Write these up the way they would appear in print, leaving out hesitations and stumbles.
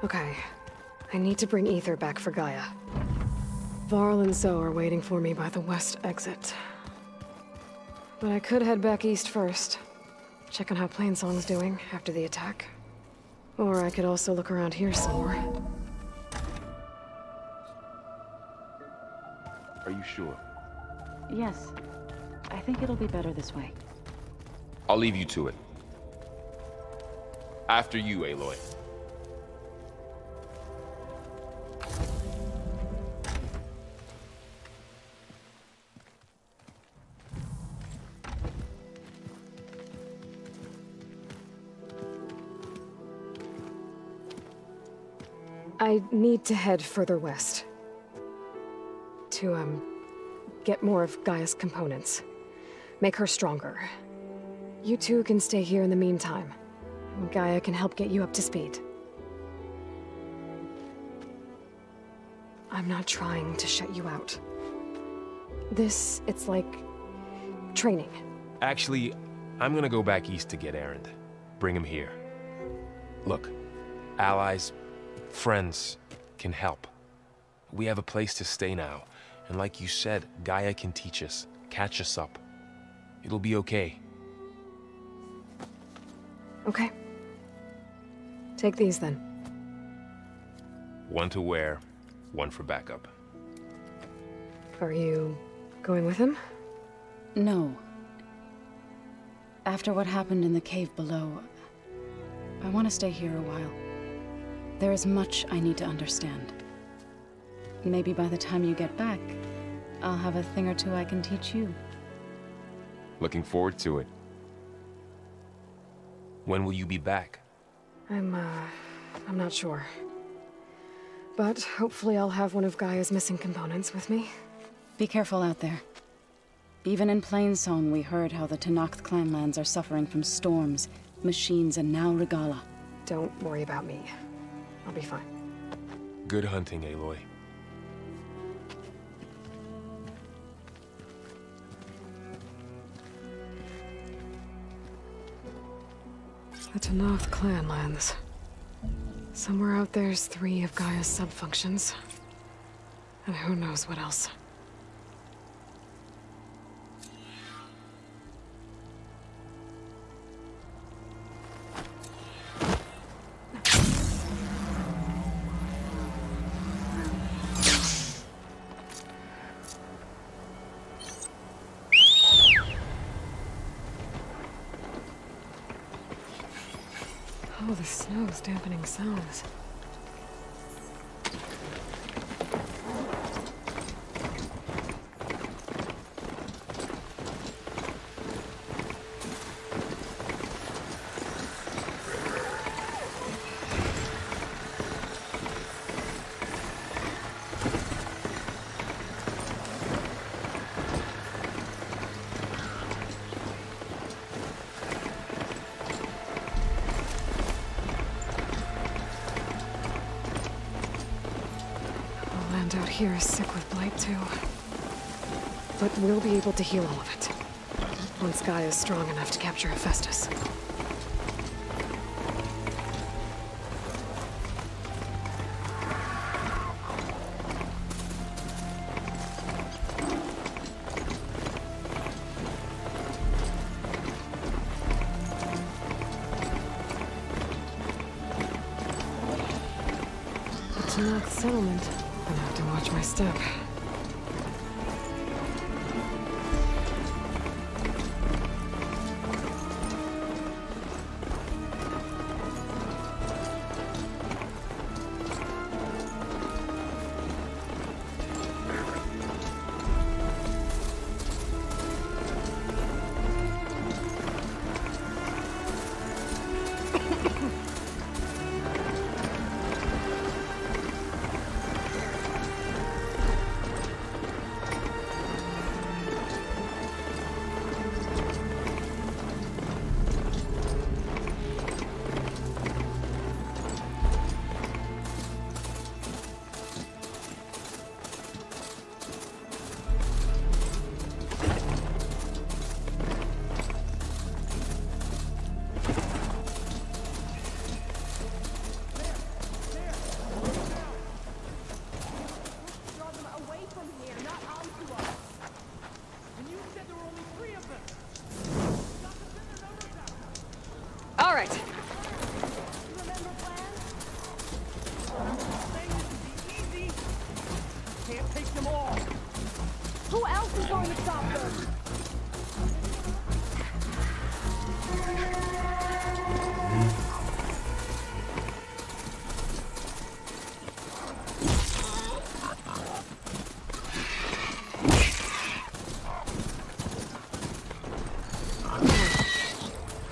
Okay. I need to bring Ether back for Gaia. Varl and Zoe are waiting for me by the west exit. But I could head back east first. Check on how Plainsong's doing after the attack. Or I could also look around here some more. Are you sure? Yes. I think it'll be better this way. I'll leave you to it. After you, Aloy. I need to head further west. To, get more of Gaia's components. Make her stronger. You two can stay here in the meantime. Gaia can help get you up to speed. I'm not trying to shut you out. It's like... training. Actually, I'm gonna go back east to get Erend. Bring him here. Look, allies, friends can help. We have a place to stay now, and like you said, Gaia can teach us, catch us up. It'll be okay. Okay. Take these then. One to wear, one for backup. Are you going with him? No. After what happened in the cave below, I want to stay here a while. There is much I need to understand. Maybe by the time you get back, I'll have a thing or two I can teach you. Looking forward to it. When will you be back? I'm not sure. But hopefully I'll have one of Gaia's missing components with me. Be careful out there. Even in Plainsong, we heard how the Tenakth clanlands are suffering from storms, machines, and now Regala. Don't worry about me. I'll be fine. Good hunting, Aloy. The Tenakth clanlands. Somewhere out there's 3 of Gaia's subfunctions. And who knows what else. Oh, the snow's dampening sounds. Out here is sick with blight too. But we'll be able to heal all of it. Once Gaia is strong enough to capture Hephaestus. The Tenakth settlement. I'm gonna have to watch my step. it! Can't take them all. Who else is going to stop them?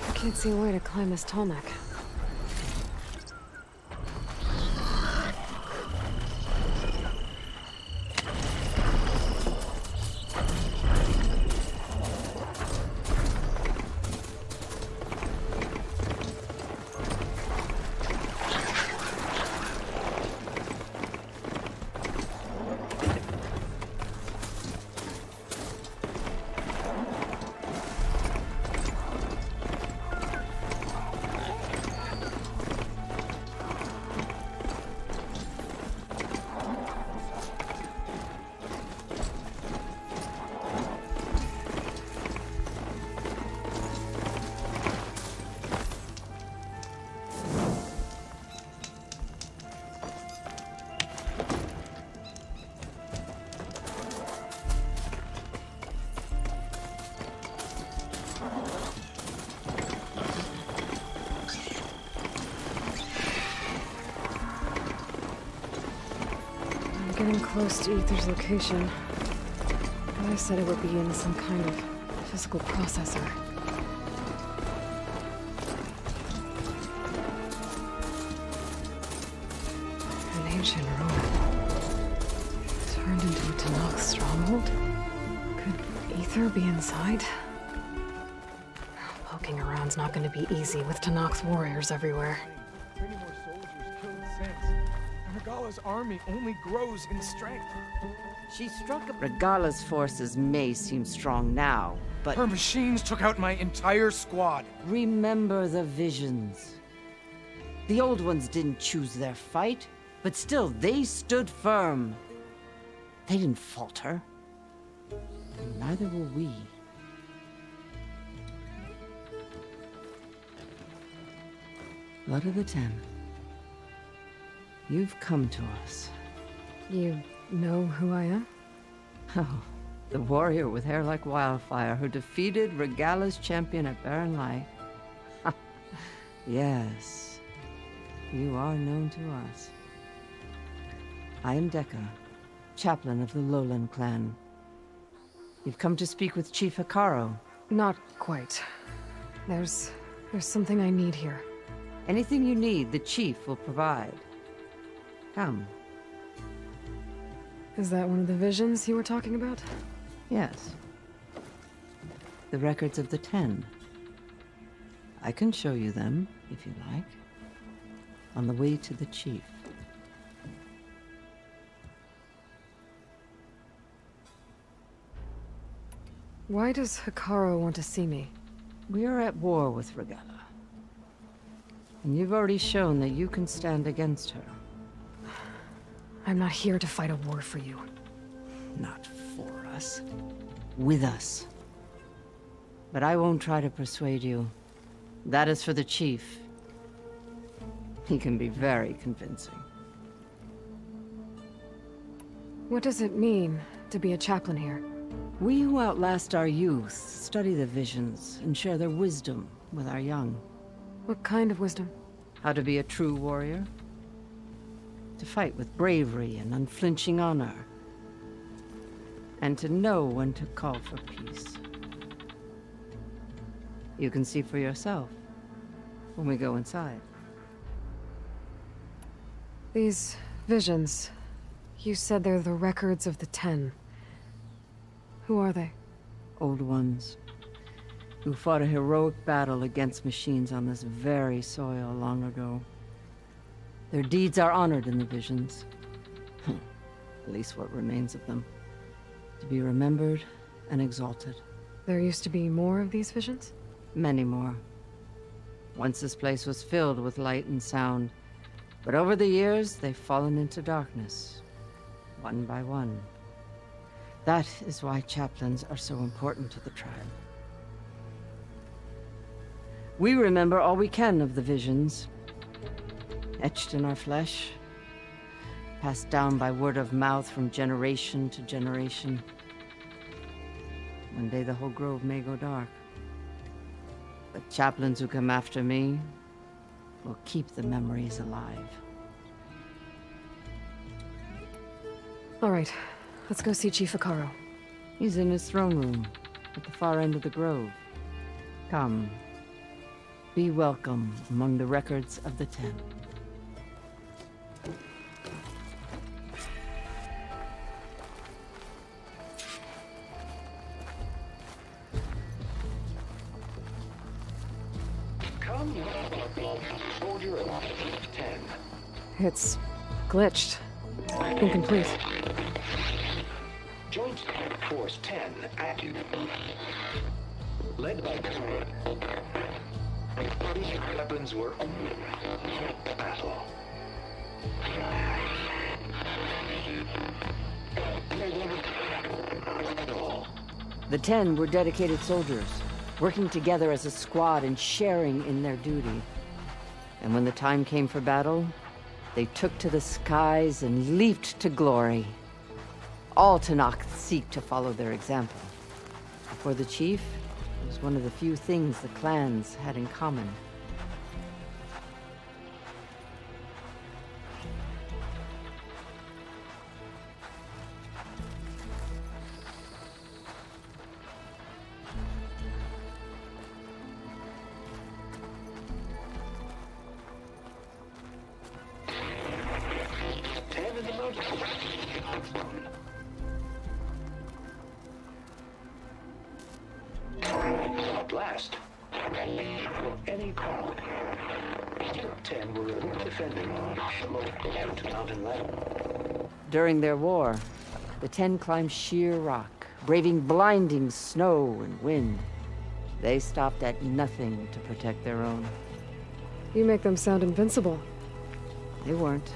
I can't see a way to climb this tall neck. Getting close to Ether's location. I said it would be in some kind of physical processor. An ancient ruin. Turned into a Tanakh stronghold? Could Ether be inside? Poking around's not going to be easy with Tanakh's warriors everywhere. Many more soldiers killed since. Regala's army only grows in strength. She struck up. Regala's forces may seem strong now, but Her machines took out my entire squad. remember the visions. The old ones didn't choose their fight, but still they stood firm. They didn't falter. And neither will we. Blood of the Ten. You've come to us. You know who I am? Oh, the warrior with hair like wildfire who defeated Regala's champion at Barren Light. Yes, you are known to us. I am Dekka, chaplain of the Lowland clan. You've come to speak with Chief Hikaro. Not quite. There's something I need here. Anything you need, the chief will provide. Come. Is that one of the visions you were talking about? Yes. The records of the 10. I can show you them, if you like. On the way to the chief. Why does Hikaro want to see me? We are at war with Regala. And you've already shown that you can stand against her. I'm not here to fight a war for you. Not for us. With us. But I won't try to persuade you. That is for the chief. He can be very convincing. What does it mean to be a chaplain here? We who outlast our youth study the visions and share their wisdom with our young. What kind of wisdom? How to be a true warrior. To fight with bravery and unflinching honor. And to know when to call for peace. You can see for yourself when we go inside. These visions, you said they're the records of the 10. Who are they? Old ones, who fought a heroic battle against machines on this very soil long ago. Their deeds are honored in the visions. At least what remains of them. To be remembered and exalted. There used to be more of these visions? Many more. Once this place was filled with light and sound, but over the years they've fallen into darkness, one by one. That is why chaplains are so important to the tribe. We remember all we can of the visions. Etched in our flesh. Passed down by word of mouth from generation to generation. One day the whole grove may go dark. But chaplains who come after me will keep the memories alive. All right, let's go see Chief Akaro. He's in his throne room, at the far end of the grove. Come, be welcome among the records of the 10. Come, soldier of 10. It's glitched. Incomplete. Joint Force 10 active. Led by weapons were battle. The 10 were dedicated soldiers, working together as a squad and sharing in their duty. And when the time came for battle, they took to the skies and leaped to glory. All Tenakth seek to follow their example. For the chief, it was one of the few things the clans had in common. At last, any call. 10 were defending the mountain ladder. During their war, the 10 climbed sheer rock, braving blinding snow and wind. They stopped at nothing to protect their own. You make them sound invincible. They weren't.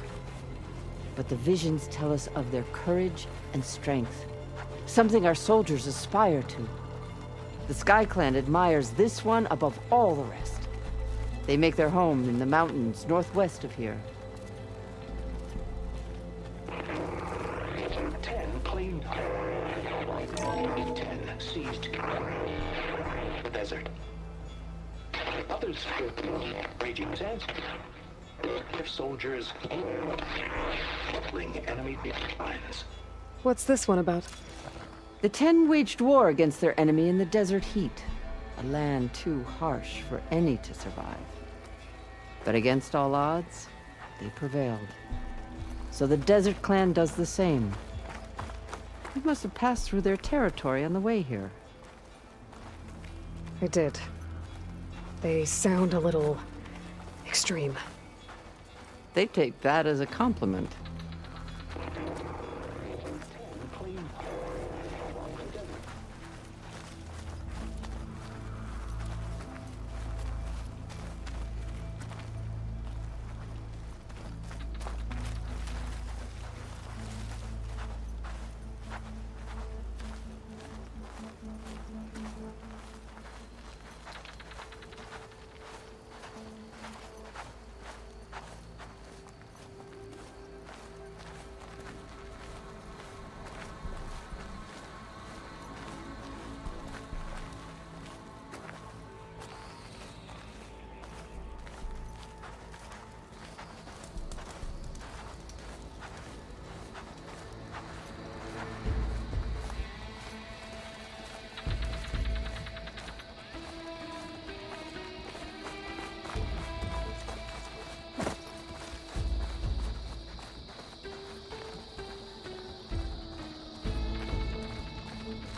But the visions tell us of their courage and strength, something our soldiers aspire to. The Sky Clan admires this one above all the rest. They make their home in the mountains northwest of here. 10 claimed. 10 seized the desert. Others raging sands. Their soldiers hurtling enemy lines. What's this one about? The 10 waged war against their enemy in the desert heat, a land too harsh for any to survive. But against all odds, they prevailed. So the Desert Clan does the same. We must have passed through their territory on the way here. I did. They sound a little extreme. They take that as a compliment.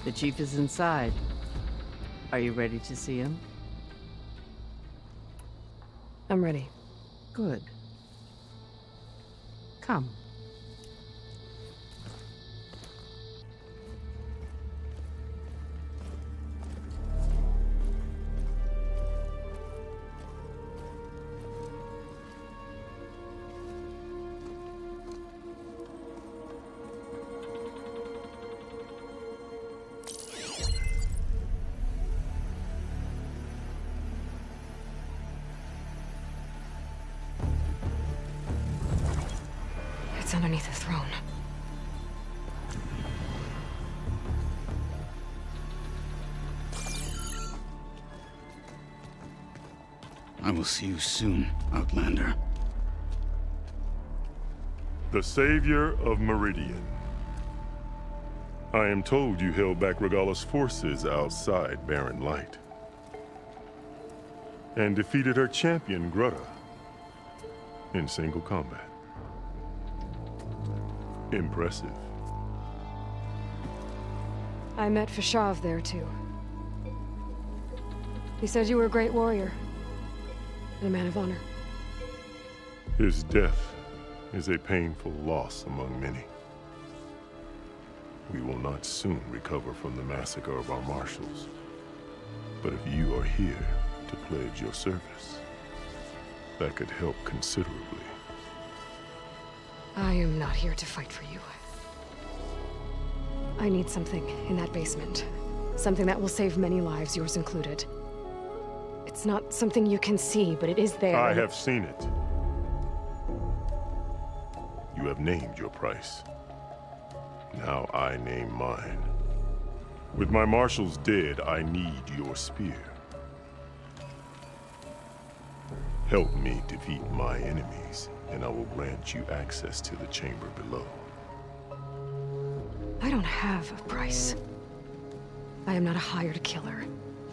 The chief is inside. Are you ready to see him? I'm ready. Good. Come. underneath the throne. I will see you soon, Outlander. The savior of Meridian. I am told you held back Regalla's forces outside Barren Light. And defeated her champion, Grutta, in single combat. Impressive. I met Fashav there, too. He said you were a great warrior. And a man of honor. His death is a painful loss among many. We will not soon recover from the massacre of our marshals. But if you are here to pledge your service, that could help considerably. I am not here to fight for you. I need something in that basement. Something that will save many lives, yours included. It's not something you can see, but it is there. I have seen it. You have named your price. Now I name mine. With my marshals dead, I need your spear. Help me defeat my enemies, and I will grant you access to the chamber below. I don't have a price. I am not a hired killer.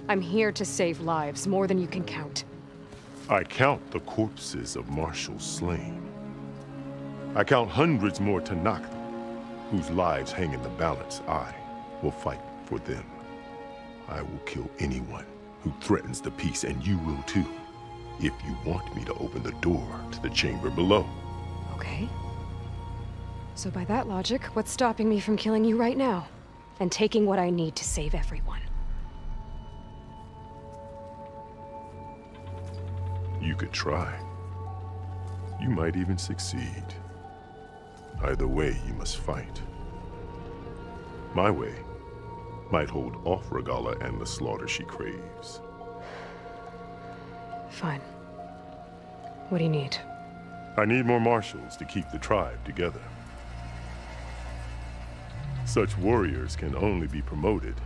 I'm here to save lives, more than you can count. I count the corpses of marshals slain. I count hundreds more Tanakh, whose lives hang in the balance. I will fight for them. I will kill anyone who threatens the peace, and you will too, if you want me to open the door to the chamber below. Okay. So by that logic, what's stopping me from killing you right now? And taking what I need to save everyone? You could try. You might even succeed. Either way, you must fight. My way might hold off Regalla and the slaughter she craves. Fine. What do you need? I need more marshals to keep the tribe together. Such warriors can only be promoted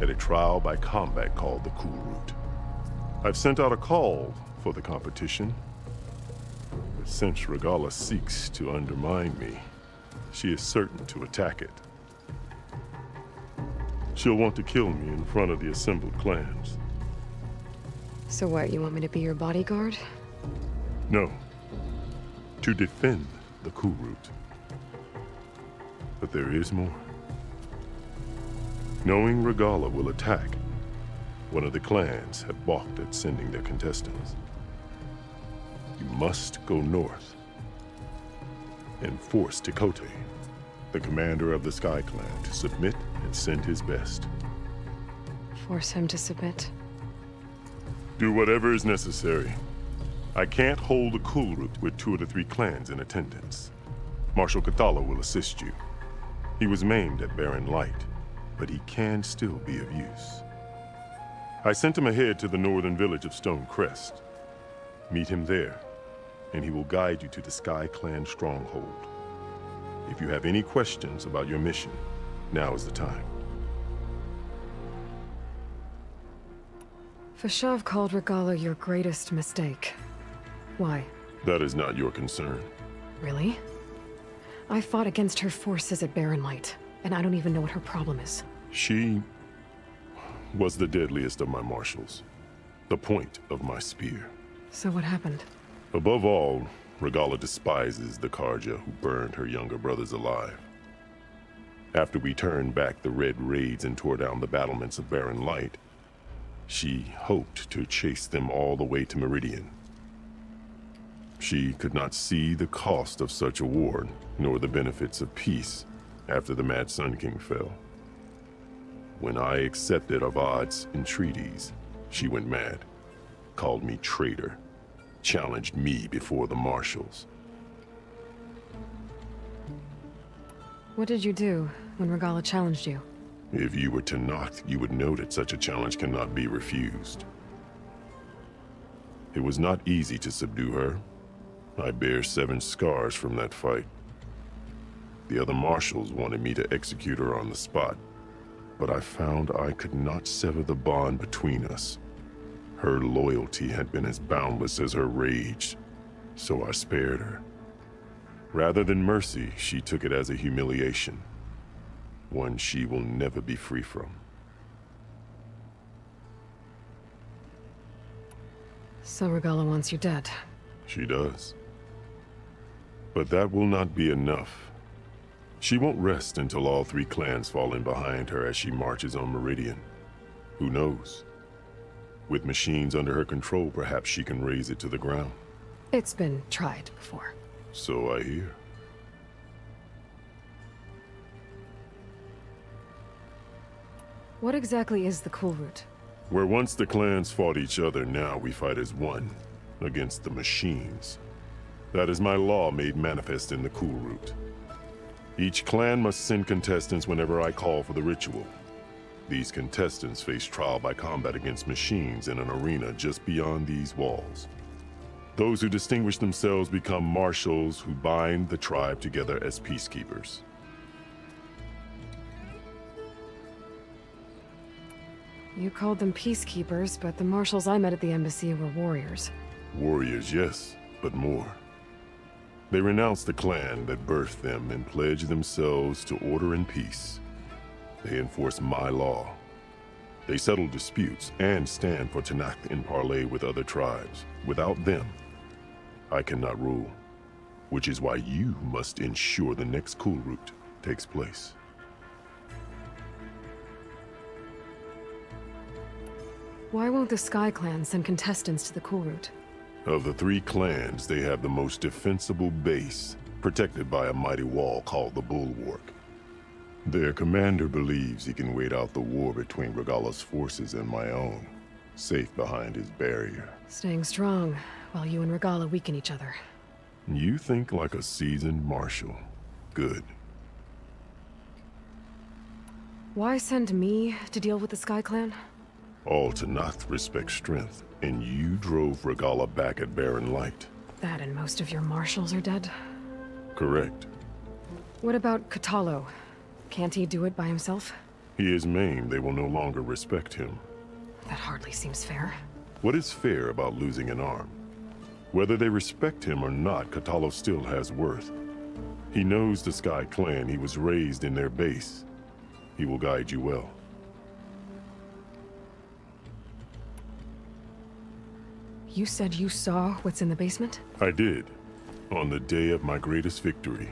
at a trial by combat called the Cool Route. I've sent out a call for the competition, but since Regalla seeks to undermine me, she is certain to attack it. She'll want to kill me in front of the assembled clans. So what, you want me to be your bodyguard? No, to defend the Cool Route. But there is more. Knowing Regalla will attack, one of the clans have balked at sending their contestants. You must go north and force Tekote, the commander of the Sky Clan, to submit and send his best. Force him to submit? Do whatever is necessary. I can't hold the Cool Route with 2 of the 3 clans in attendance. Marshal Kathala will assist you. He was maimed at Barren Light, but he can still be of use. I sent him ahead to the northern village of Stone Crest. Meet him there, and he will guide you to the Sky Clan stronghold. If you have any questions about your mission, now is the time. Fashav called Regalla your greatest mistake. Why? That is not your concern. Really? I fought against her forces at Barren Light, and I don't even know what her problem is. She was the deadliest of my marshals, the point of my spear. So what happened? Above all, Regalla despises the Karja who burned her younger brothers alive. After we turned back the Red Raids and tore down the battlements of Barren Light, she hoped to chase them all the way to Meridian. She could not see the cost of such a war, nor the benefits of peace after the Mad Sun King fell. When I accepted Avad's entreaties, she went mad, called me traitor, challenged me before the marshals. What did you do when Regalla challenged you? If you were Tanakh, you would know that such a challenge cannot be refused. It was not easy to subdue her. I bear 7 scars from that fight. The other marshals wanted me to execute her on the spot, but I found I could not sever the bond between us. Her loyalty had been as boundless as her rage, so I spared her. Rather than mercy, she took it as a humiliation, one she will never be free from. So Regalla wants you dead. She does. But that will not be enough. She won't rest until all three clans fall in behind her as she marches on Meridian. Who knows? With machines under her control, perhaps she can raise it to the ground. It's been tried before. So I hear. What exactly is the Cool Route? Where once the clans fought each other, now we fight as one, against the machines. That is my law made manifest in the Cool Route. Each clan must send contestants whenever I call for the ritual. These contestants face trial by combat against machines in an arena just beyond these walls. Those who distinguish themselves become marshals who bind the tribe together as peacekeepers. You called them peacekeepers, but the marshals I met at the embassy were warriors. Warriors, yes, but more. They renounce the clan that birthed them and pledge themselves to order and peace. They enforce my law. They settle disputes and stand for Tenakth in parley with other tribes. Without them, I cannot rule, which is why you must ensure the next Cool Route takes place. Why won't the Sky Clan send contestants to the Cool Route? Of the three clans, they have the most defensible base, protected by a mighty wall called the Bulwark. Their commander believes he can wait out the war between Regalla's forces and my own, safe behind his barrier. Staying strong, while you and Regalla weaken each other. You think like a seasoned marshal. Good. Why send me to deal with the Sky Clan? All Tenakth respect strength, and you drove Regalla back at Barren Light. That and most of your marshals are dead? Correct. What about Kotallo? Can't he do it by himself? He is maimed. They will no longer respect him. That hardly seems fair. What is fair about losing an arm? Whether they respect him or not, Kotallo still has worth. He knows the Sky Clan. He was raised in their base. He will guide you well. You said you saw what's in the basement? I did. On the day of my greatest victory.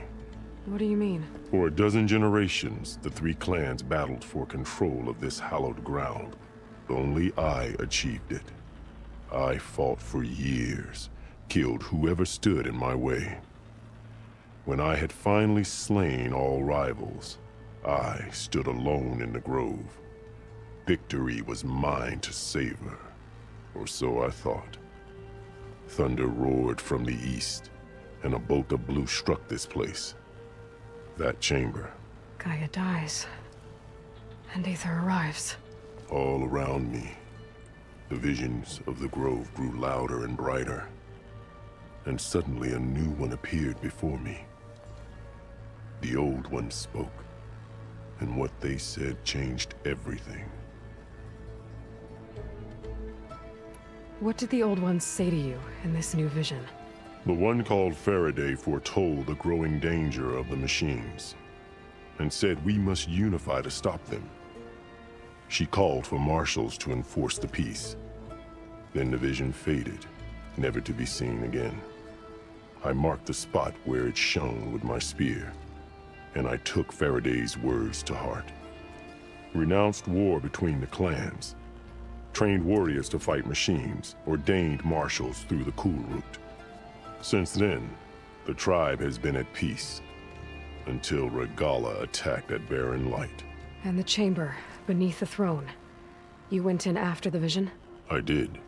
What do you mean? For a dozen generations, the three clans battled for control of this hallowed ground. Only I achieved it. I fought for years, killed whoever stood in my way. When I had finally slain all rivals, I stood alone in the grove. Victory was mine to savor, or so I thought. Thunder roared from the east, and a bolt of blue struck this place. That chamber. Gaia dies, and Aether arrives. All around me, the visions of the grove grew louder and brighter, and suddenly a new one appeared before me. The old one spoke, and what they said changed everything. What did the old ones say to you in this new vision? The one called Faraday foretold the growing danger of the machines, and said we must unify to stop them. She called for marshals to enforce the peace. Then the vision faded, never to be seen again. I marked the spot where it shone with my spear, and I took Faraday's words to heart. Renounced war between the clans, trained warriors to fight machines, ordained marshals through the Cool Route. Since then, the tribe has been at peace, until Regalla attacked at Barren Light. And the chamber, beneath the throne. You went in after the vision? I did.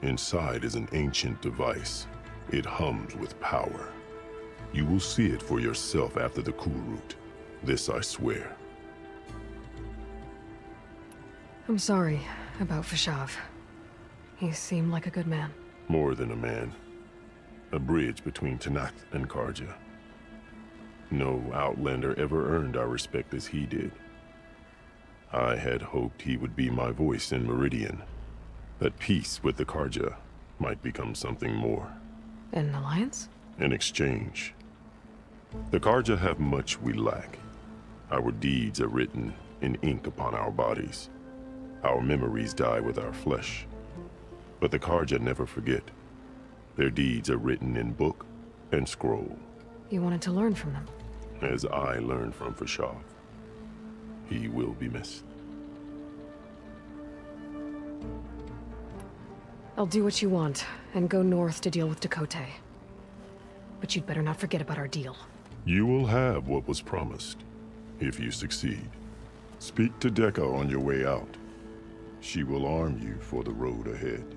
Inside is an ancient device. It hums with power. You will see it for yourself after the Cool Route. This I swear. I'm sorry about Fashav. He seemed like a good man. More than a man. A bridge between Tenakth and Karja. No Outlander ever earned our respect as he did. I had hoped he would be my voice in Meridian, that peace with the Karja might become something more. An alliance? In exchange. The Karja have much we lack. Our deeds are written in ink upon our bodies. Our memories die with our flesh. But the Karja never forget. Their deeds are written in book and scroll. You wanted to learn from them? As I learned from Fashav. He will be missed. I'll do what you want, and go north to deal with Dakota. But you'd better not forget about our deal. You will have what was promised, if you succeed. Speak to Dekka on your way out. She will arm you for the road ahead.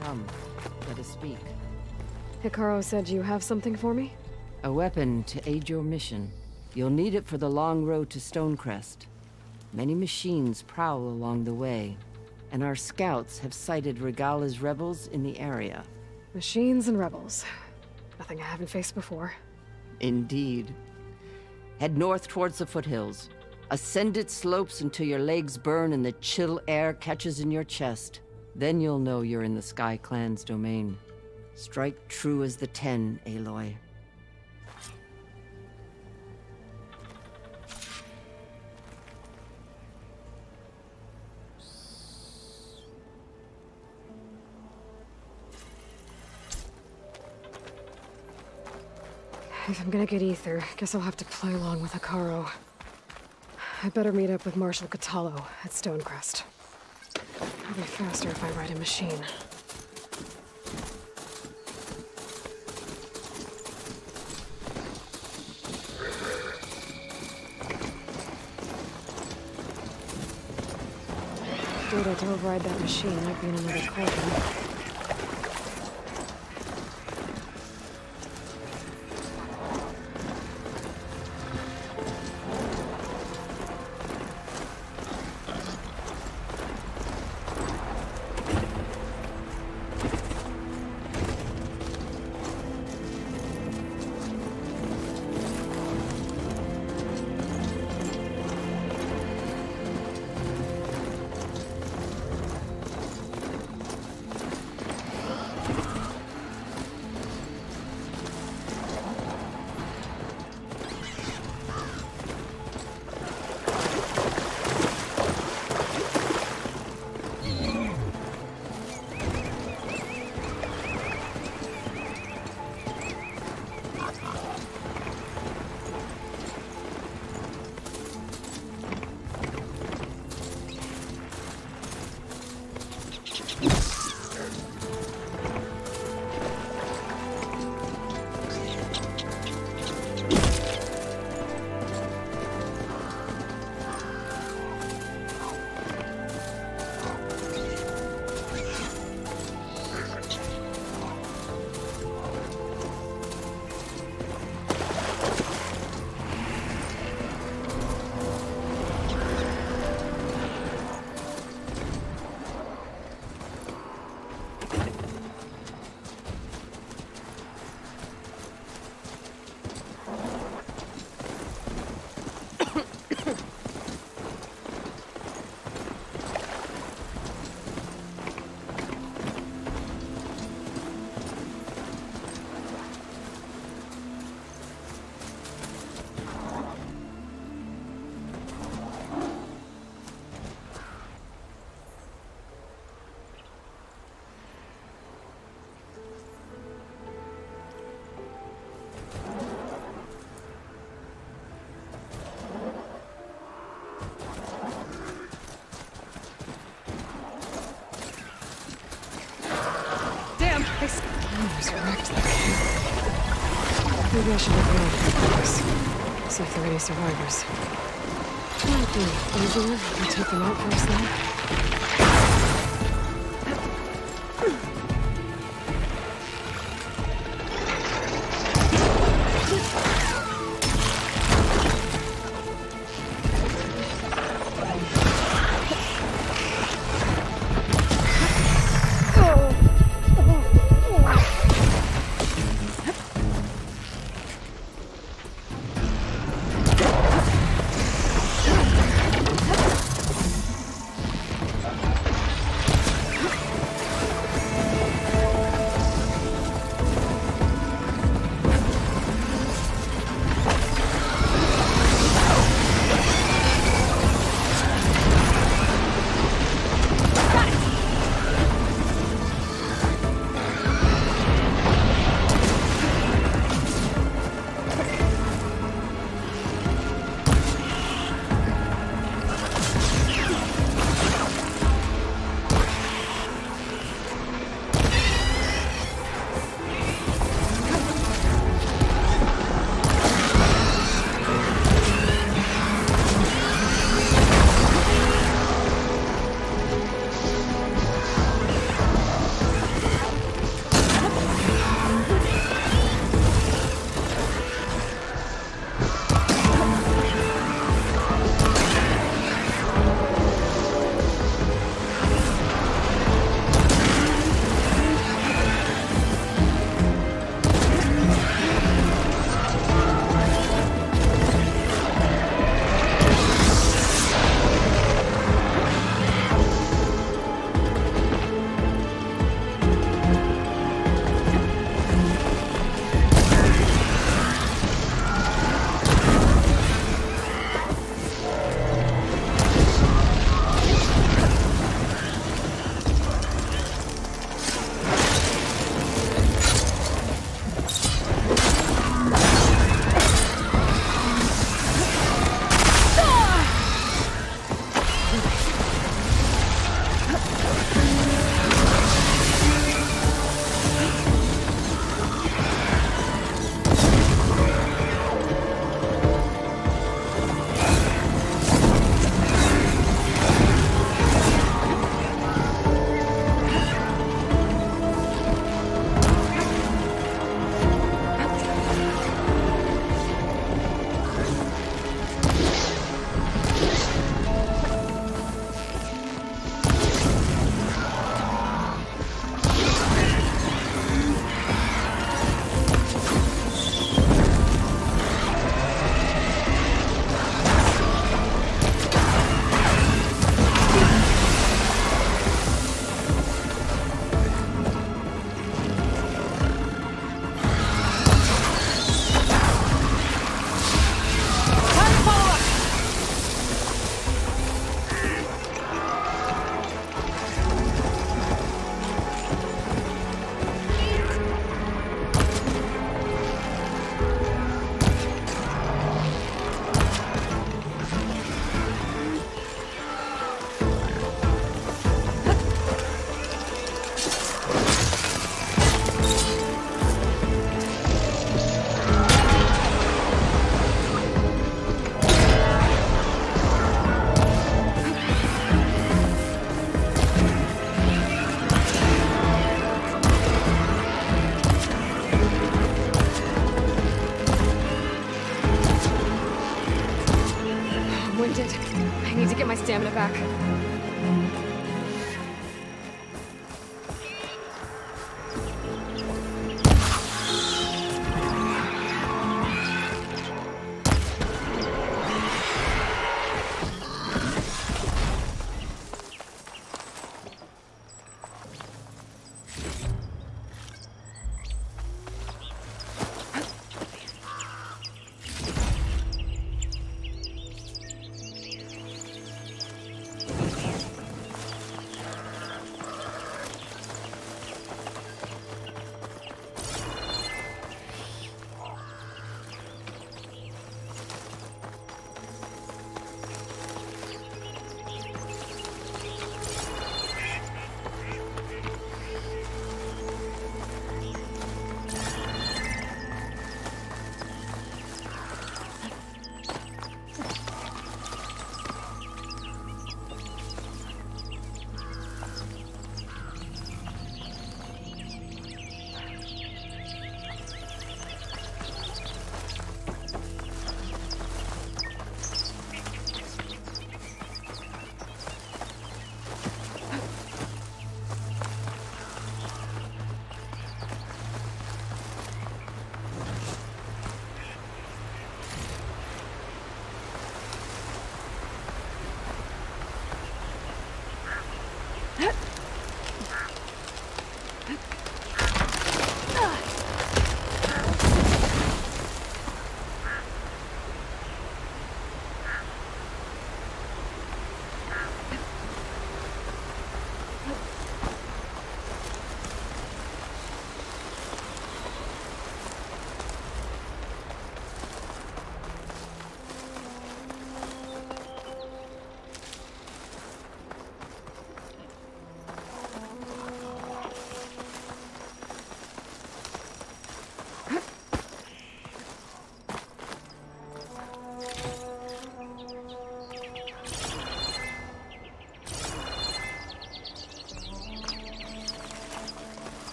Come, let us speak. Hikaru said you have something for me? A weapon to aid your mission. You'll need it for the long road to Stonecrest. Many machines prowl along the way, and our scouts have sighted Regala's rebels in the area. Machines and rebels. Nothing I haven't faced before. Indeed. Head north towards the foothills. Ascend its slopes until your legs burn and the chill air catches in your chest. Then you'll know you're in the Sky Clan's domain. Strike true as the 10, Aloy. If I'm gonna get ether, guess I'll have to play along with Hikaru. I'd better meet up with Marshal Catallo at Stonecrest. It'll be faster if I ride a machine. Data to override that machine might be in another cauldron. Resurrect that kid. Maybe I should look around for this. See if there are any survivors. Might be easier if we take them out first then. Stamina back.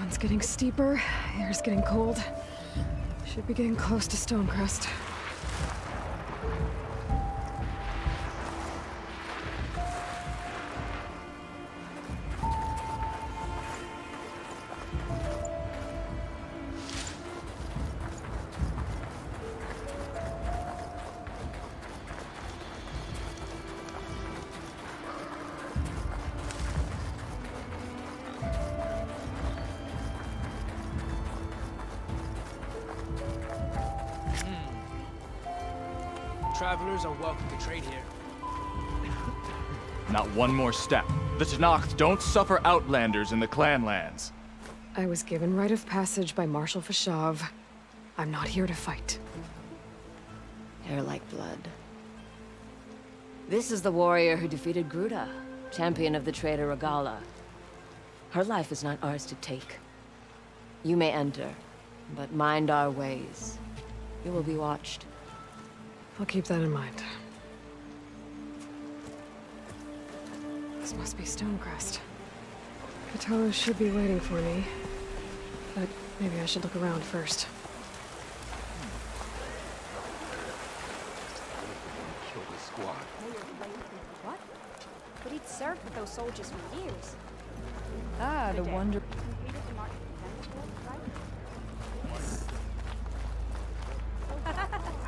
Ground's getting steeper, air's getting cold. Should be getting close to Stonecrest. Travelers are welcome to trade here. Not one more step. The Tenakth don't suffer outlanders in the clan lands. I was given rite of passage by Marshal Fashav. I'm not here to fight. Hair like blood. This is the warrior who defeated Gruda, champion of the traitor Regala. Her life is not ours to take. You may enter, but mind our ways. You will be watched. I'll keep that in mind. This must be Stonecrest. Katolo should be waiting for me, but maybe I should look around first. Kill the squad. What? But he'd served with those soldiers for years. Ah, the wonder...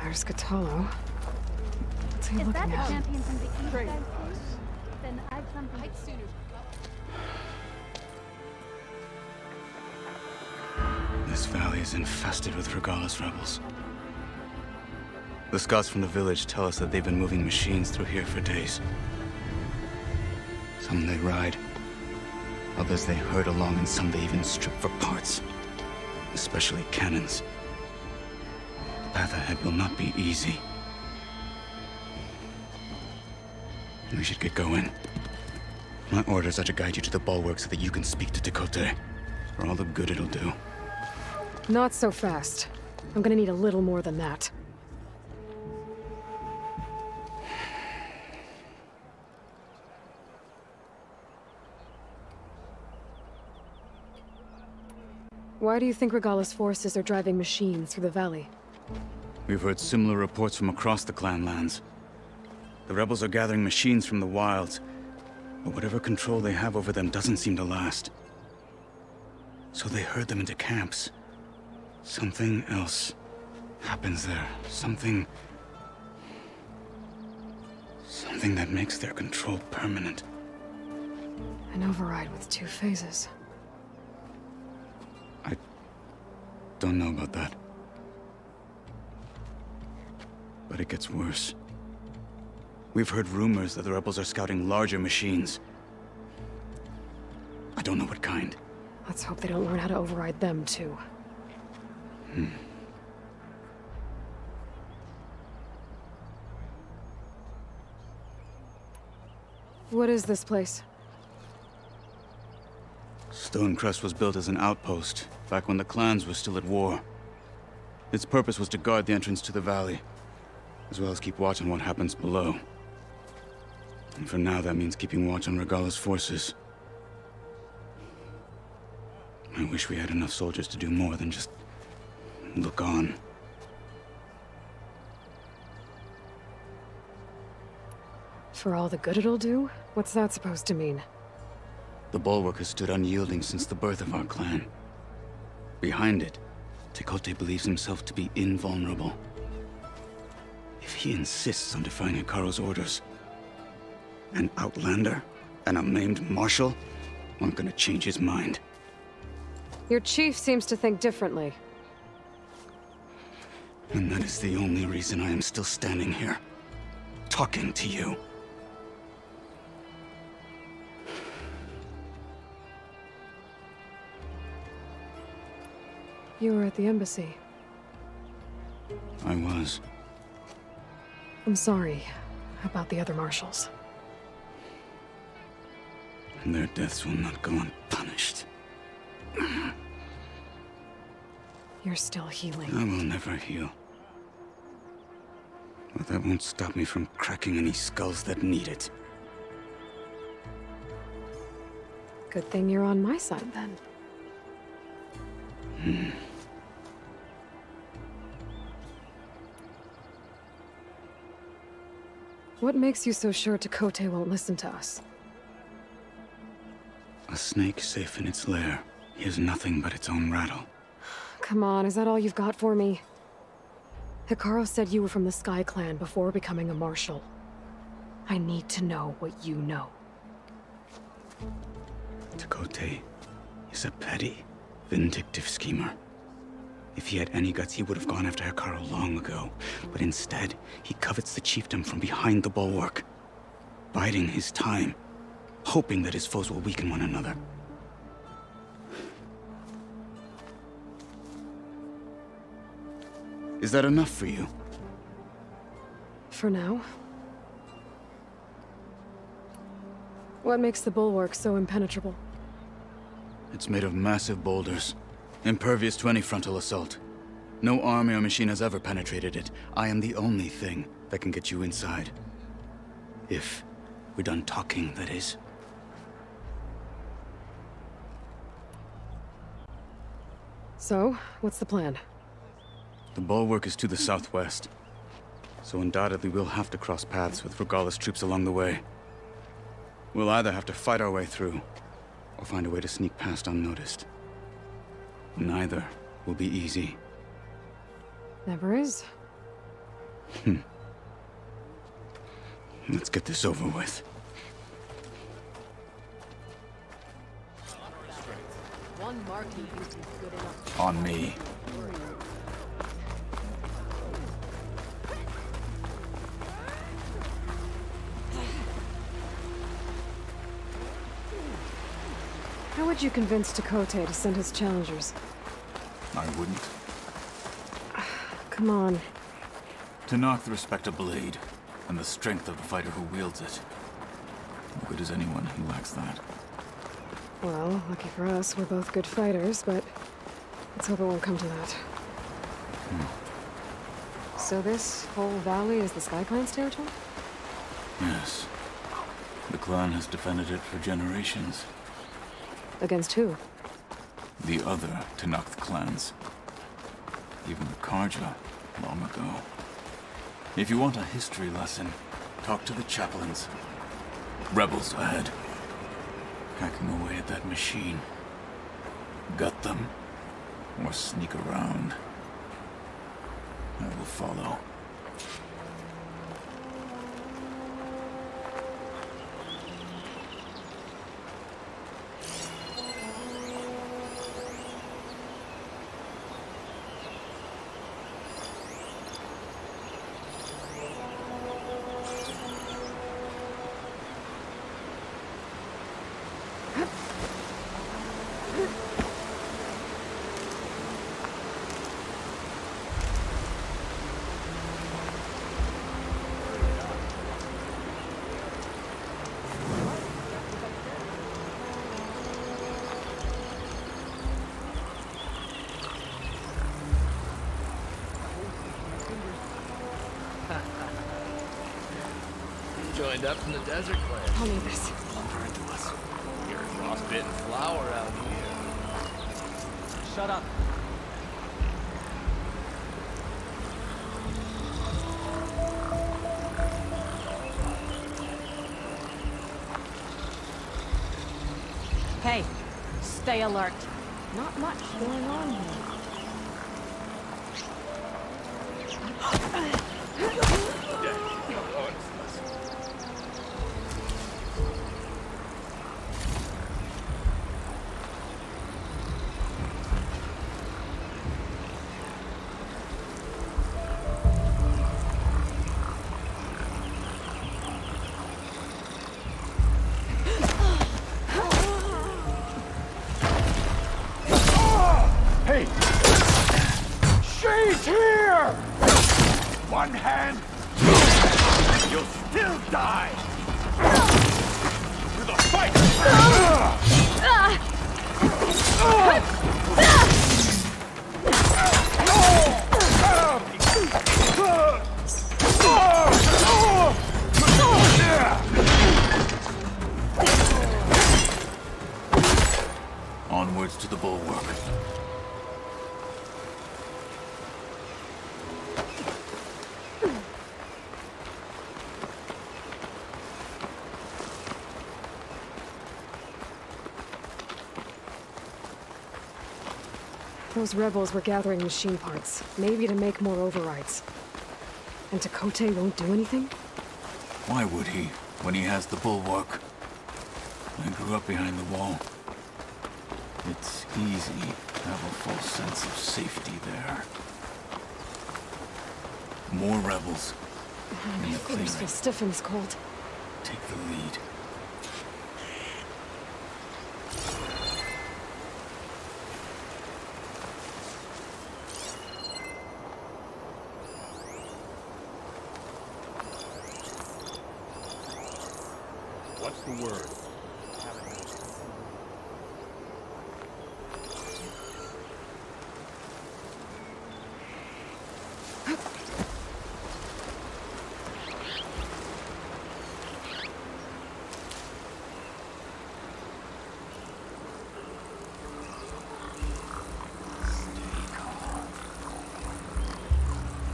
There's Katolo. What's he Is looking that the at? champion from the east side? Then I've something. This valley is infested with Regala's rebels. The scouts from the village tell us that they've been moving machines through here for days. Some they ride, others they herd along, and some they even strip for parts. Especially cannons. The path ahead will not be easy. We should get going. My orders are to guide you to the bulwark so that you can speak to Tekote. For all the good it'll do. Not so fast. I'm gonna need a little more than that. Why do you think Regala's forces are driving machines through the valley? We've heard similar reports from across the clan lands. The rebels are gathering machines from the wilds, but whatever control they have over them doesn't seem to last. So they herd them into camps. Something else happens there. Something that makes their control permanent. An override with 2 phases. I don't know about that. But it gets worse. We've heard rumors that the rebels are scouting larger machines. I don't know what kind. Let's hope they don't learn how to override them, too. What is this place? Stonecrest was built as an outpost, back when the clans were still at war. Its purpose was to guard the entrance to the valley, as well as keep watch on what happens below. And for now, that means keeping watch on Regala's forces. I wish we had enough soldiers to do more than just look on. For all the good it'll do? What's that supposed to mean? The bulwark has stood unyielding since the birth of our clan. Behind it, Tekote believes himself to be invulnerable. If he insists on defying Hikaru's orders, an outlander and a maimed marshal aren't gonna change his mind. Your chief seems to think differently. And that is the only reason I am still standing here, talking to you. You were at the embassy. I was. I'm sorry about the other marshals. And their deaths will not go unpunished. You're still healing. I will never heal. But that won't stop me from cracking any skulls that need it. Good thing you're on my side, then. What makes you so sure Tekote won't listen to us? A snake safe in its lair hears nothing but its own rattle. Come on, is that all you've got for me? Hikaru said you were from the Sky Clan before becoming a marshal. I need to know what you know. Tekote is a petty, vindictive schemer. If he had any guts, he would have gone after Hikaru long ago. But instead, he covets the chiefdom from behind the bulwark, biding his time, hoping that his foes will weaken one another. Is that enough for you? For now. What makes the bulwark so impenetrable? It's made of massive boulders, impervious to any frontal assault. No army or machine has ever penetrated it. I am the only thing that can get you inside. If we're done talking, that is. So, what's the plan? The bulwark is to the southwest, so undoubtedly we'll have to cross paths with Regalla's troops along the way. We'll either have to fight our way through, or find a way to sneak past unnoticed. Neither will be easy. Never is. Let's get this over with. One marquee isn't good enough. On me. How would you convince Tekote to send his challengers? I wouldn't. Come on. To knock the respect of blade, and the strength of the fighter who wields it. No good is anyone who lacks that. Well, lucky for us, we're both good fighters, but let's hope it won't come to that. So this whole valley is the Sky Clan's territory? Yes. The clan has defended it for generations. Against who? The other Tenakth clans. Even the Karja, long ago. If you want a history lesson, talk to the chaplains. Rebels ahead. Hacking away at that machine. Gut them, or sneak around. I will follow. Joined up from the desert clan. I'll need this. Referring to us. You're a frostbitten flower out here. Shut up. Hey, stay alert. Not much going on here. She's here! One hand, you'll still die! To the fight! Onwards to the bulwark. Those rebels were gathering machine parts, maybe to make more overrides. And Tekote won't do anything? Why would he, when he has the bulwark? I grew up behind the wall. It's easy to have a false sense of safety there. More rebels. My fingers feel stiff in this cold. Take the lead. What's the word?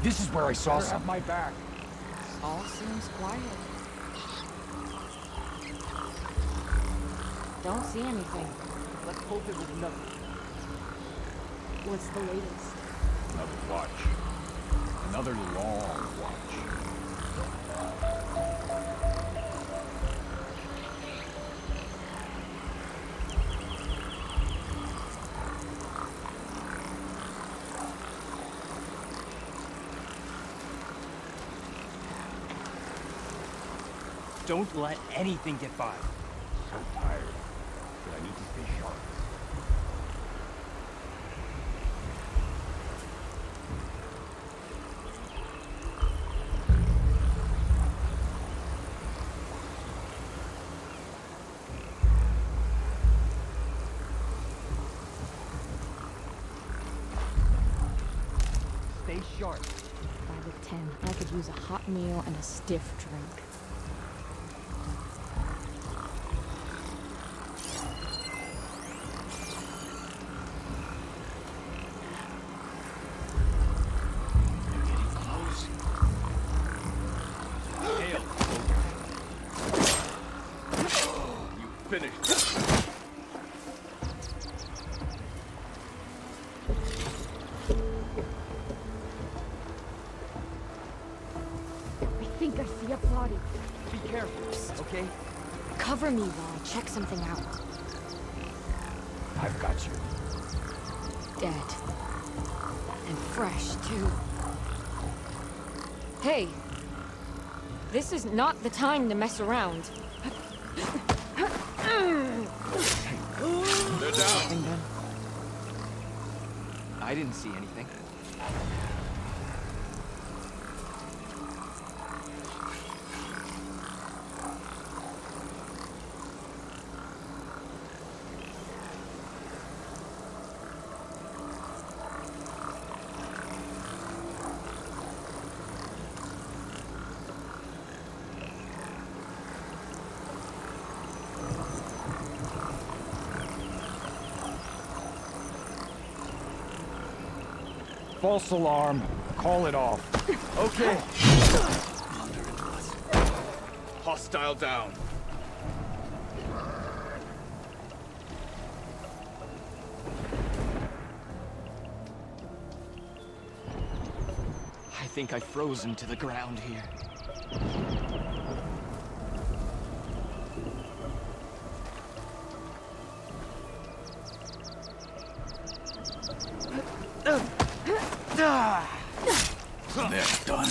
This is where I saw some. My back. All seems quiet. Don't see anything. Let's hope it was nothing. What's the latest? Another watch. Another long watch. Don't let anything get by. So tired, but I need to stay sharp. Stay sharp. 5 of 10. I could use a hot meal and a stiff drink. I think I see a body. Be careful, okay? Cover me while I check something out. I've got you. Dead. And fresh, too. Hey! This is not the time to mess around. They're down. I didn't see anything. False alarm. Call it off. Okay. Hostile down. I think I've frozen to the ground here. They're done.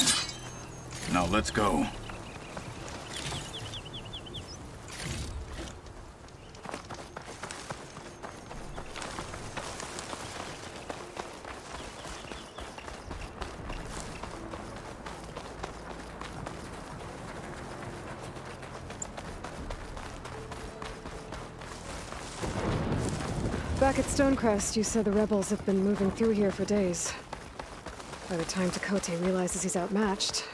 Now let's go. Back at Stonecrest, you said the rebels have been moving through here for days. By the time Tekote realizes he's outmatched,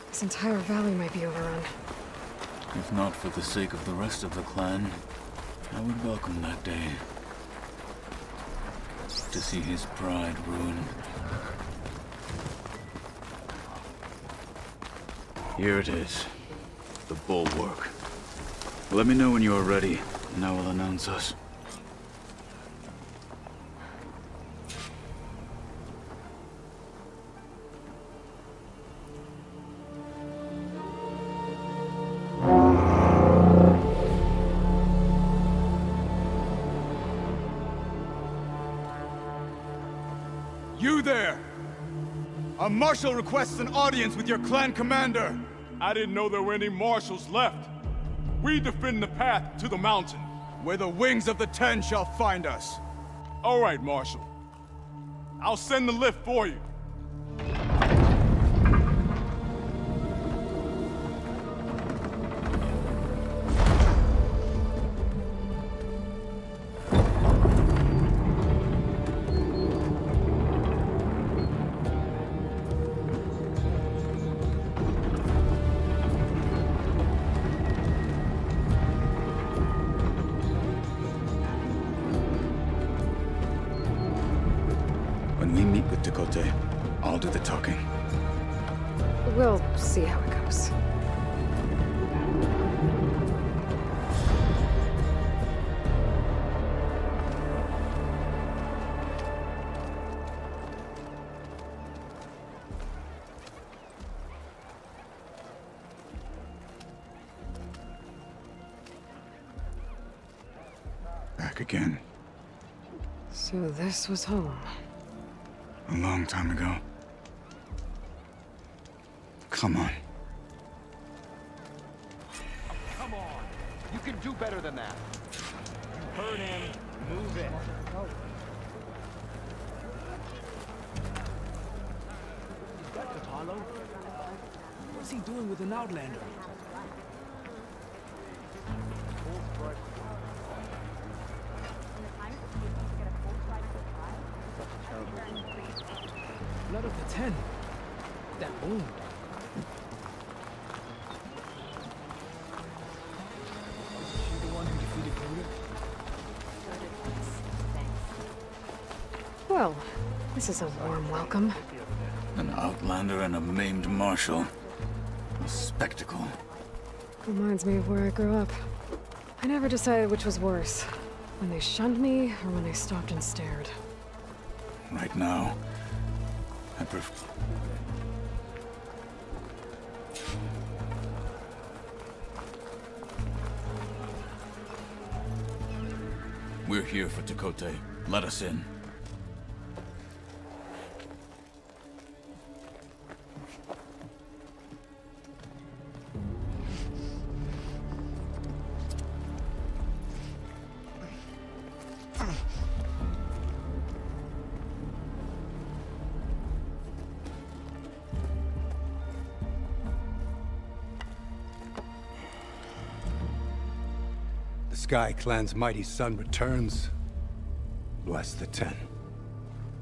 this entire valley might be overrun. If not for the sake of the rest of the clan, I would welcome that day. To see his pride ruined. Here it is. The bulwark. Let me know when you are ready, and I will announce us. You there! A marshal requests an audience with your clan commander! I didn't know there were any marshals left. We defend the path to the mountain. Where the wings of the Ten shall find us. All right, Marshal. I'll send the lift for you. When we meet with Tekote, I'll do the talking. We'll see how it goes. Back again. So this was home. A long time ago. Come on. Come on. You can do better than that. You heard him. Move it. Is that Katalo? What's he doing with an outlander? Blood of the Ten. That wound. She the one who defeated Gruda? Well, this is a warm welcome. An outlander and a maimed marshal. A spectacle. Reminds me of where I grew up. I never decided which was worse. When they shunned me, or when they stopped and stared. Right now, I prefer... We're here for Tekote. Let us in. The Sky Clan's mighty son returns. Bless the Ten.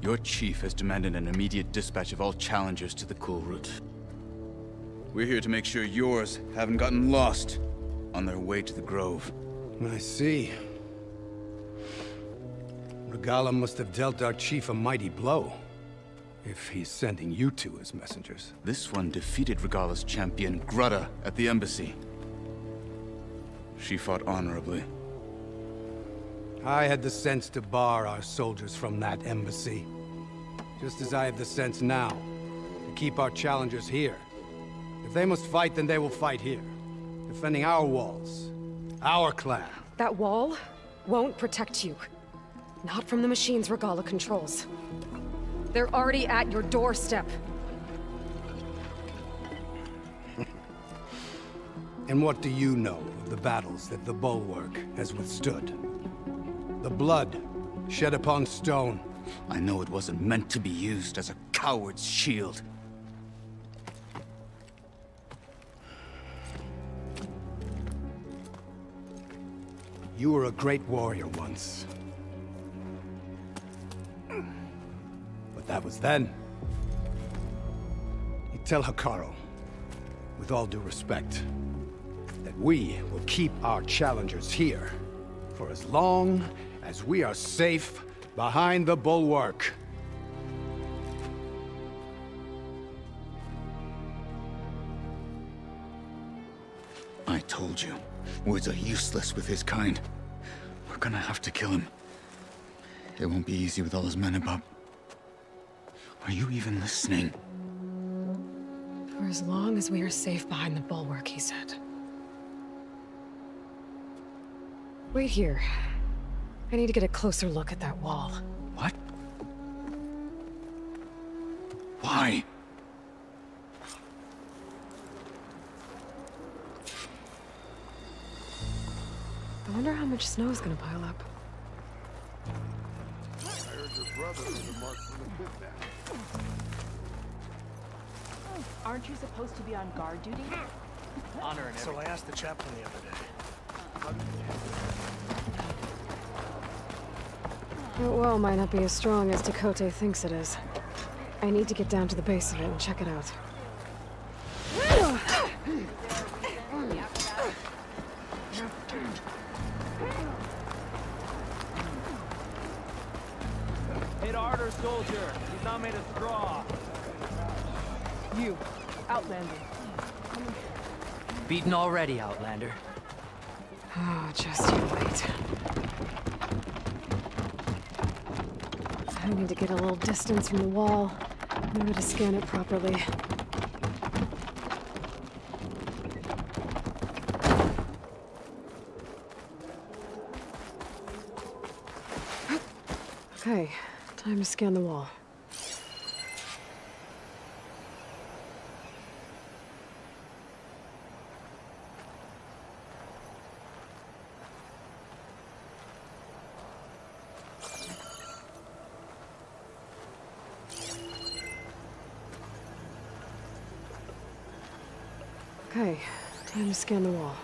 Your chief has demanded an immediate dispatch of all challengers to the Cool Route. We're here to make sure yours haven't gotten lost on their way to the Grove. I see. Regala must have dealt our chief a mighty blow, if he's sending you two as messengers. This one defeated Regala's champion, Gruda, at the embassy. She fought honorably. I had the sense to bar our soldiers from that embassy. Just as I have the sense now, to keep our challengers here. If they must fight, then they will fight here. Defending our walls. Our clan. That wall won't protect you. Not from the machines Regala controls. They're already at your doorstep. And what do you know of the battles that the Bulwark has withstood? The blood shed upon stone. I know it wasn't meant to be used as a coward's shield. You were a great warrior once. But that was then. You tell Hikaru, with all due respect, that we will keep our challengers here for as long as we are safe behind the Bulwark. I told you, words are useless with his kind. We're gonna have to kill him. It won't be easy with all his men about. Are you even listening? For as long as we are safe behind the Bulwark, he said. Wait here. I need to get a closer look at that wall. What? Why? I wonder how much snow is gonna pile up. I heard your brother was a marksman of good now. Aren't you supposed to be on guard duty? Honor and everything. So I asked the chaplain the other day. That wall might not be as strong as Tekote thinks it is. I need to get down to the base of it and check it out. Hit harder, soldier. He's not made of straw. You, Outlander. Beaten already, Outlander. Oh, just you wait. I need to get a little distance from the wall in order to scan it properly. Okay, time to scan the wall. Okay, time to scan the wall.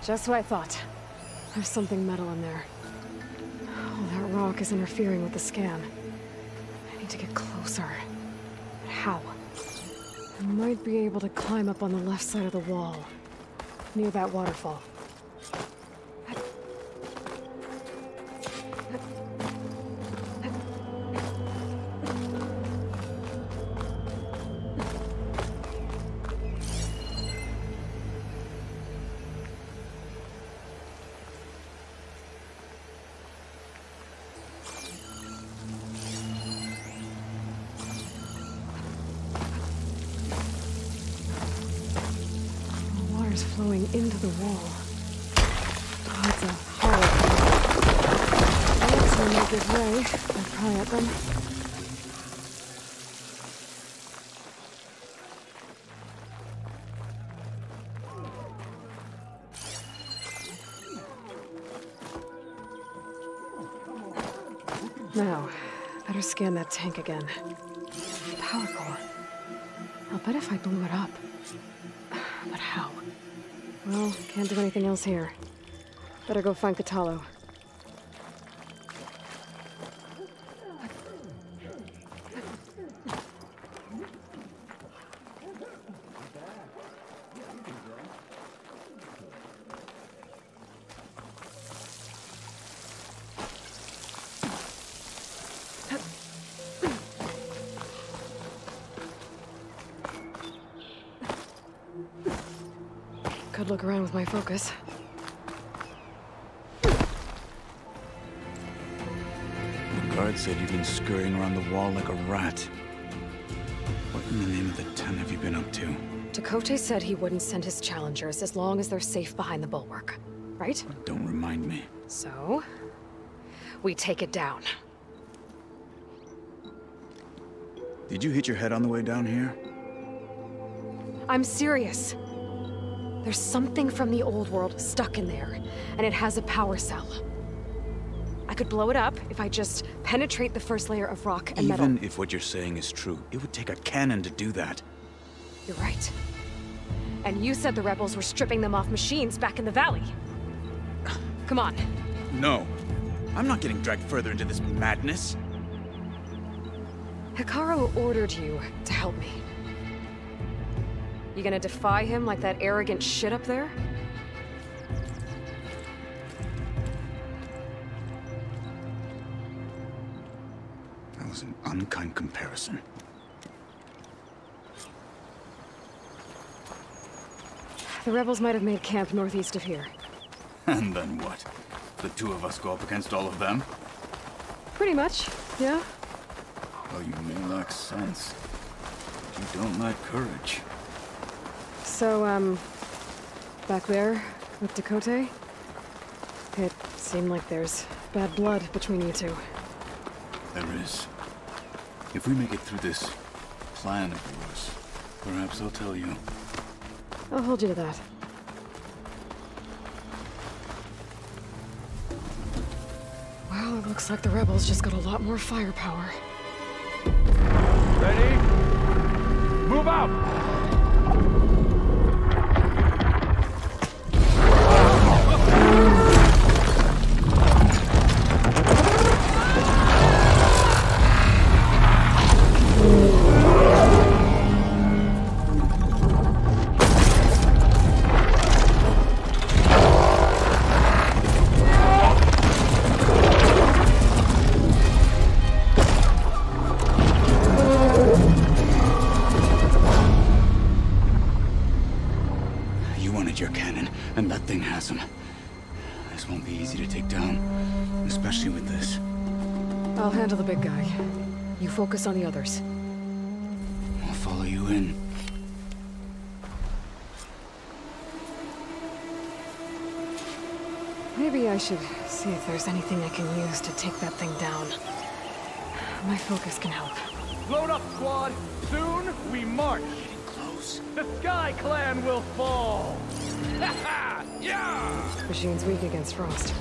Just what I thought. There's something metal in there. Oh, that rock is interfering with the scan. I need to get closer. But how? I might be able to climb up on the left side of the wall, near that waterfall. Flowing into the wall. Oh, it's a horror. Bullets will make his way. I'll pry at them. Now, better scan that tank again. Power core. I'll bet if I blew it up. But how? Well, can't do anything else here. Better go find Katalo. Could look around with my focus. The guard said you've been scurrying around the wall like a rat. What in the name of the 10 have you been up to? Tekote said he wouldn't send his challengers as long as they're safe behind the bulwark, right? Don't remind me. So, we take it down. Did you hit your head on the way down here? I'm serious. There's something from the old world stuck in there, and it has a power cell. I could blow it up if I just penetrate the first layer of rock and metal. Even if what you're saying is true, it would take a cannon to do that. You're right. And you said the rebels were stripping them off machines back in the valley. Come on. No. I'm not getting dragged further into this madness. Hikaru ordered you to help me. You gonna defy him like that arrogant shit up there? That was an unkind comparison. The rebels might have made camp northeast of here. And then what? The two of us go up against all of them? Pretty much, yeah. Well, you may lack sense, but you don't lack courage. So, back there with Dakota, it seemed like there's bad blood between you two. There is. If we make it through this plan of yours, perhaps I'll tell you. I'll hold you to that. Well, it looks like the rebels just got a lot more firepower. Ready? Move out! Your cannon, and that thing has him. This won't be easy to take down, especially with this. I'll handle the big guy. You focus on the others. I'll follow you in. Maybe I should see if there's anything I can use to take that thing down. My focus can help. Load up, squad! Soon we march! The Sky Clan will fall! Yeah! Machine's weak against frost.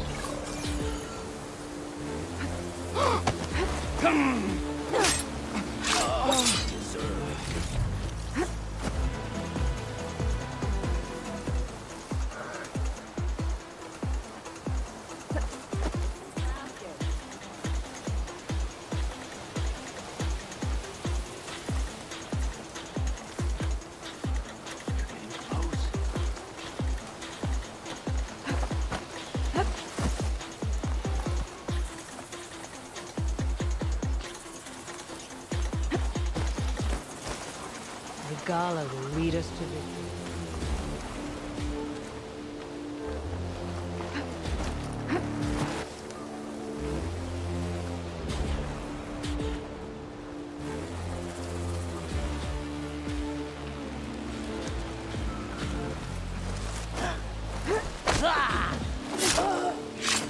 Gala will lead us to victory.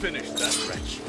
Finish that wretch.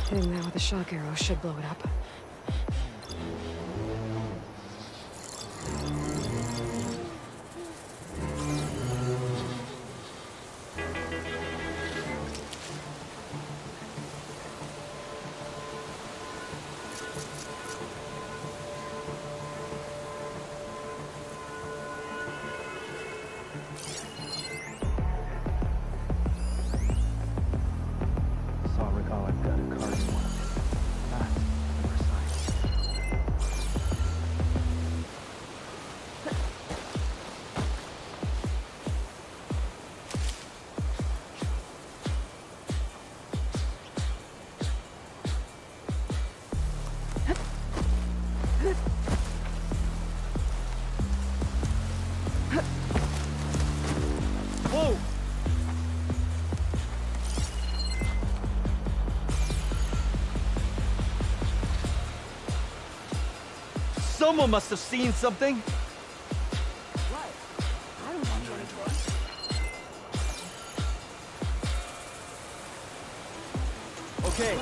Hitting that with a shock arrow should blow it up. Saw Regala gun a card swap. Fast, Someone must have seen something. What? I don't want to run into us. Okay,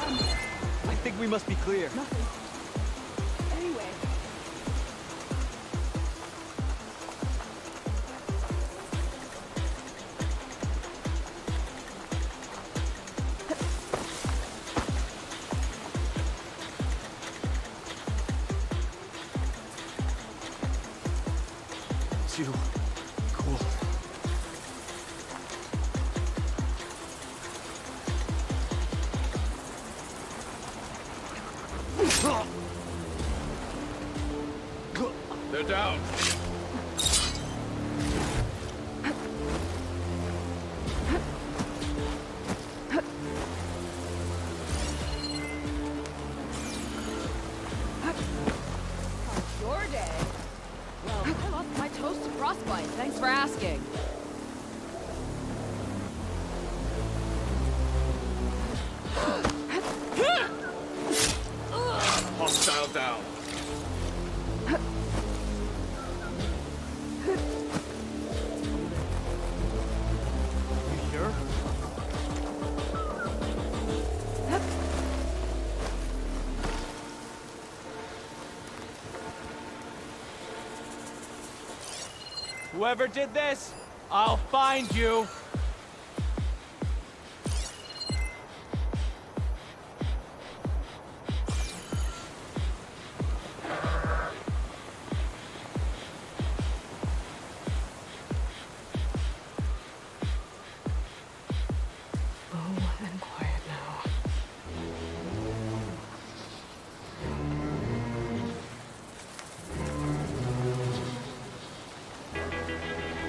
I think we must be clear. Nothing. Anyway. Too cool. They're down. Your day. Well, I lost my toast to frostbite. Thanks for asking. Hostile down. You sure? Whoever did this, I'll find you. Low and quiet now.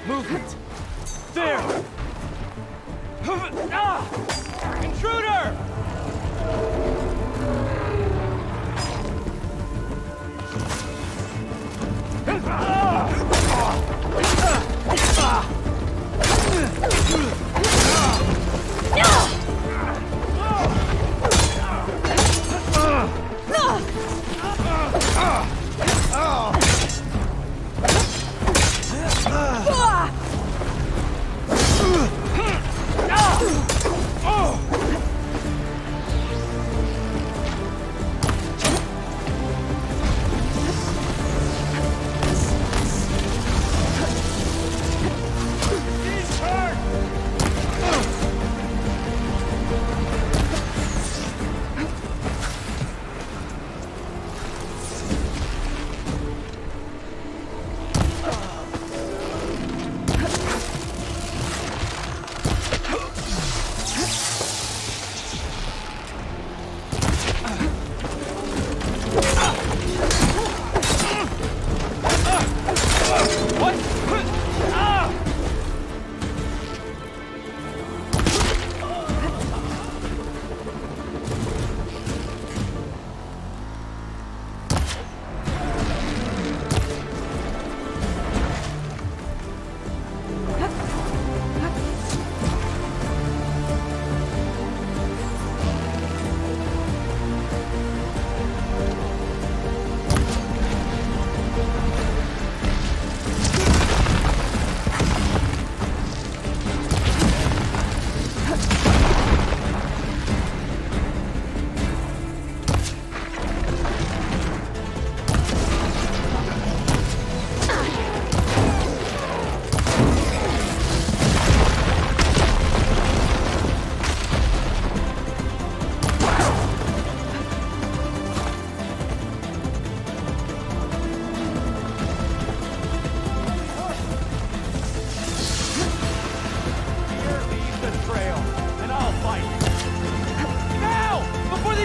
Movement! There! Ah! Intruder!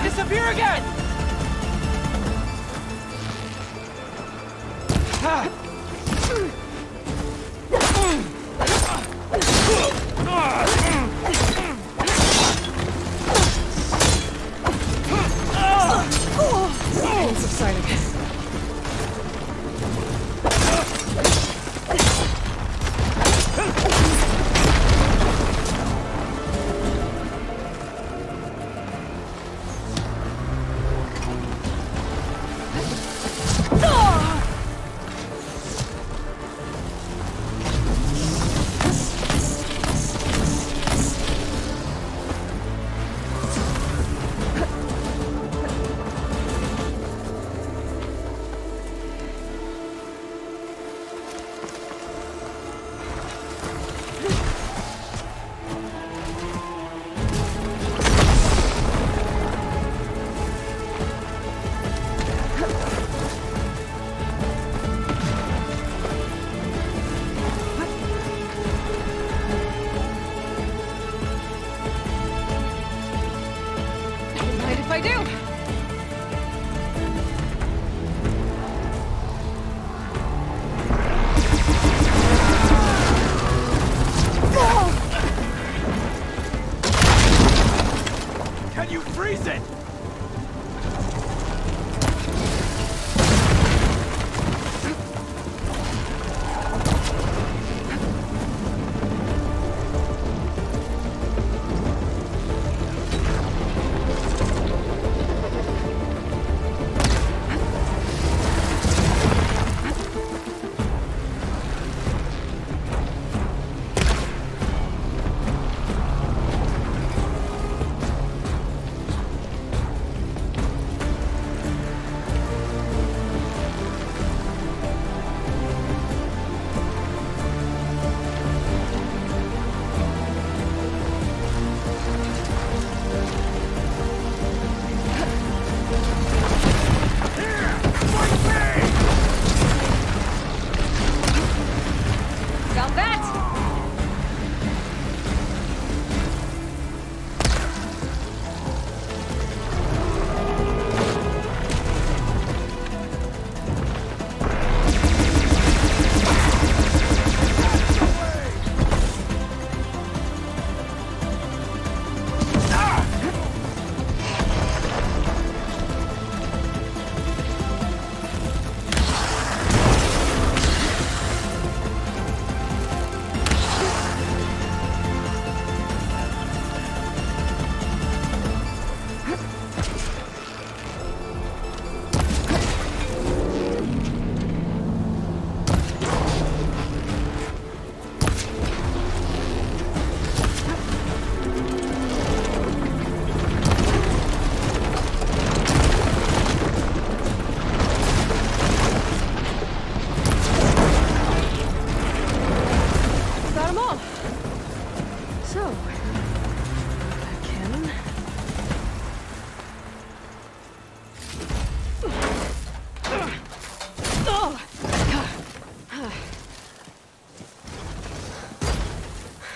Disappear again! Pain subsiding.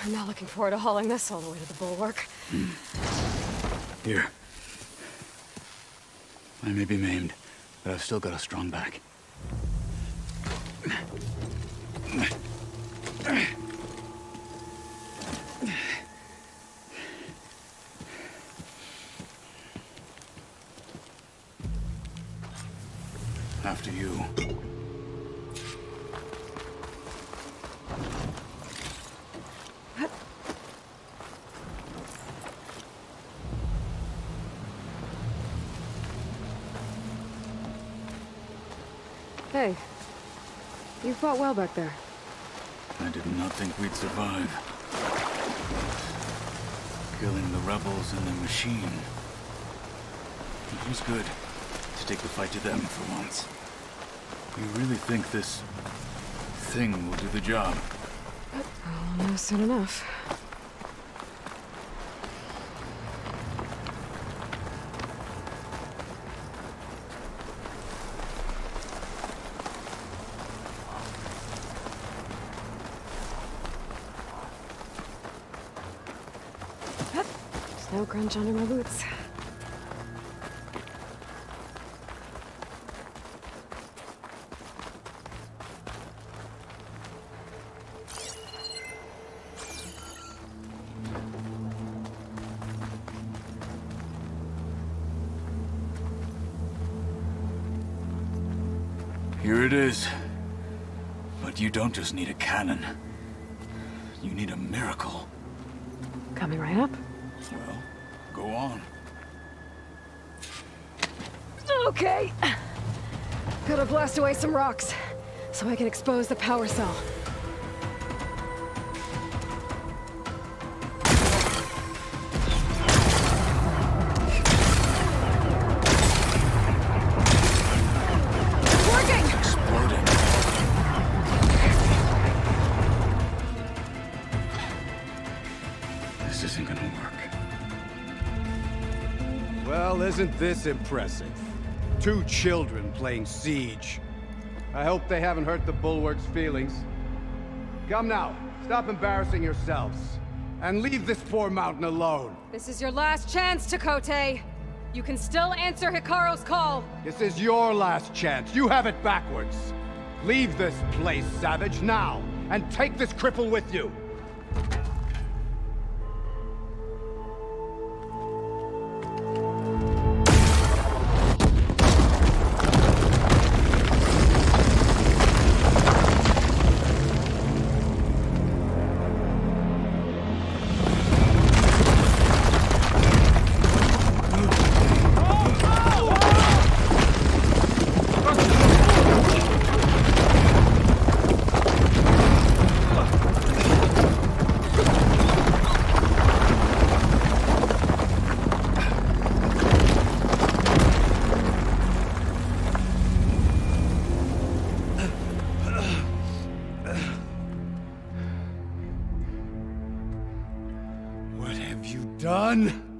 I'm not looking forward to hauling this all the way to the bulwark. Here. I may be maimed, but I've still got a strong back. After you. Hey, you fought well back there. I did not think we'd survive. Killing the rebels and the machine. It was good to take the fight to them for once. You really think this thing will do the job? I'll know soon enough. Snow crunch under my boots. Here it is. But you don't just need a cannon. You need a miracle. Coming right up. Well, go on. Okay. Gotta blast away some rocks, so I can expose the power cell. Isn't this impressive? 2 children playing siege. I hope they haven't hurt the Bulwark's feelings. Come now, stop embarrassing yourselves. And leave this poor mountain alone. This is your last chance, Chakotay. You can still answer Hikaru's call. This is your last chance. You have it backwards. Leave this place, Savage, now. And take this cripple with you.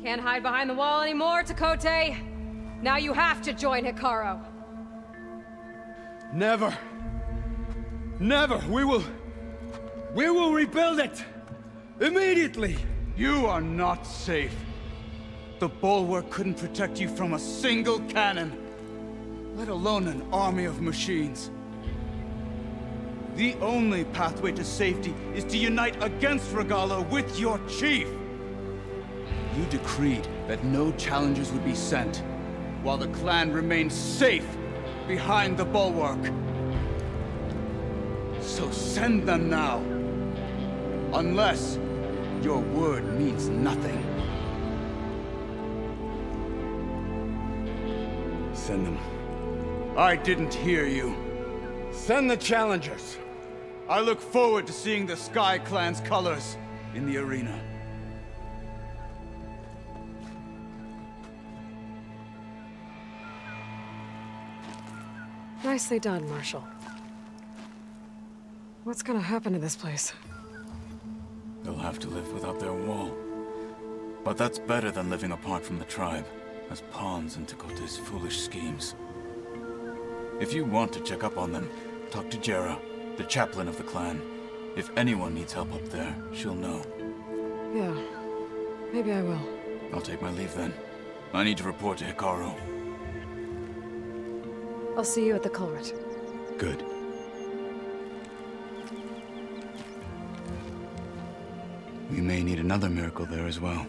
Can't hide behind the wall anymore, Chakotay. Now you have to join Hikaru. Never. Never. We will rebuild it. Immediately. You are not safe. The Bulwark couldn't protect you from a single cannon, let alone an army of machines. The only pathway to safety is to unite against Regalla with your chief. You decreed that no challengers would be sent, while the clan remained safe behind the Bulwark. So send them now. Unless your word means nothing. Send them. I didn't hear you. Send the challengers. I look forward to seeing the Sky Clan's colors in the arena. Nicely done, Marshal. What's gonna happen to this place? They'll have to live without their wall. But that's better than living apart from the tribe, as pawns in Chakotay's foolish schemes. If you want to check up on them, talk to Jera, the chaplain of the clan. If anyone needs help up there, she'll know. Yeah. Maybe I will. I'll take my leave then. I need to report to Hikaru. I'll see you at the culvert. Good. We may need another miracle there as well.